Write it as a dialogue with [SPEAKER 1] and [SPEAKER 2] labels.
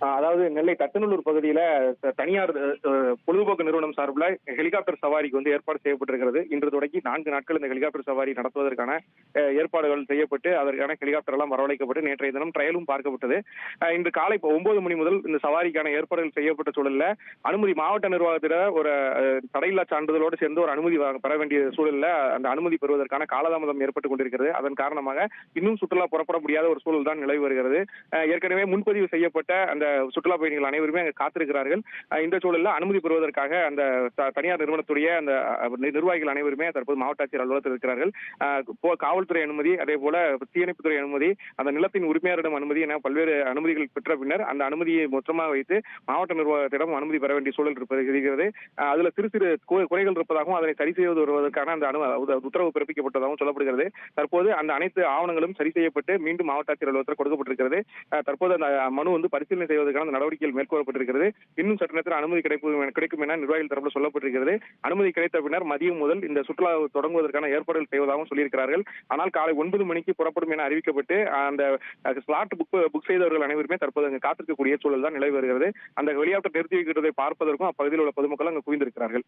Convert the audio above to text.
[SPEAKER 1] அதாவது நெல்லை தட்டநல்லூர் பகுதியில தனியார் பொழுதுபோக்கு நிறுவனம் சார்பில் ஹெலிகாப்டர் சவாரிக்கு ஏற்பாடு செய்யப்பட்டிருக்கிறது. இன்று தொடங்கி 4 நாட்கள் இந்த ஹெலிகாப்டர் சவாரி நடத்துவதற்கான ஏற்பாடுகள் செய்யப்பட்டு அதற்கான ஹெலிகாப்டர் எல்லாம் வரவழைக்கப்பட்டு நேற்றைய தினம் ட்ரையலும் பார்க்கப்பட்டது. இன்று காலை 9 மணி முதல் இந்த சவாரிக்கான ஏற்பாடுகள் செய்யப்பட்ட சூழல்ல அனுமதி மாவட்ட நிர்வாகத்திட ஒரு தடையில்லா சான்றிதழோடு சேர்ந்து ஒரு அனுமதி பெற வேண்டிய சூழல்ல அந்த அனுமதி பெறுவதற்கான காலதாமதம் ஏற்பட்டுக் கொண்டிருக்கிறது. அதன் காரணமாக இன்னும் சுற்றுலா புறப்பட முடியாத ஒரு சூழல் தான் நிலவி வருகிறது. ஏற்கனவே முன்பதிவு செய்யப்பட்ட அந்த சுற்றுலா பயணிகள் அனைவருமே அங்கு காத்திருக்கிறார்கள். இந்த சூழலில் அனுமதி பெறுவதற்காக அந்த தனியார் நிறுவனத்துடைய அந்த நிர்வாகிகள் அனைவருமே தற்போது மாவட்ட ஆட்சியர் அலுவலகத்தில் இருக்கிறார்கள். காவல்துறை அனுமதி, அதே போல தீயணைப்புத்துறை அனுமதி, அந்த நிலத்தின் உரிமையாளரிடம் அனுமதி என பல்வேறு அனுமதிகள் பெற்ற பின்னர் அந்த அனுமதியை மொத்தமாக வைத்து மாவட்ட நிர்வாகத்திடம் அனுமதி பெற வேண்டிய சூழல் இருக்கிறது. அதுல சிறு சிறு குறைகள் இருப்பதாகவும் அதனை சரி செய்து வருவதற்கான அந்த உத்தரவு பிறப்பிக்கப்பட்டதாகவும் சொல்லப்படுகிறது. தற்போது அந்த அனைத்து ஆவணங்களும் சரி செய்யப்பட்டு மீண்டும் மாவட்ட ஆட்சியர் அலுவலகத்தில் கொடுக்கப்பட்டிருக்கிறது. தற்போது அந்த மனு பரிசீலனை செய்வதற்கான நடவடிக்கைகள் மேற்கொள்ளப்பட்டிருக்கிறது. இன்னும் சற்று நேரத்தில் அனுமதி கிடைக்கும் என நிர்வாகிகள் தரப்பில் சொல்லப்பட்டிருக்கிறது. அனுமதி கிடைத்த பின்னர் மதியம் முதல் இந்த சுற்றுலா தொடங்குவதற்கான ஏற்பாடுகள் செய்வதாகவும் சொல்லியிருக்கிறார்கள். ஆனால் காலை 9 மணிக்கு புறப்படும் என அறிவிக்கப்பட்டு அந்த ஸ்லாட் புக் செய்தவர்கள் அனைவருமே தற்போது அங்கு காத்திருக்கக்கூடிய சூழல் தான் நிலவி வருகிறது. அந்த ஹெலிகாப்டர் நிறுத்தி வைக்கிறதை பார்ப்பதற்கும் அப்பகுதியில் உள்ள பொதுமக்கள் அங்கு குவிந்திருக்கிறார்கள்.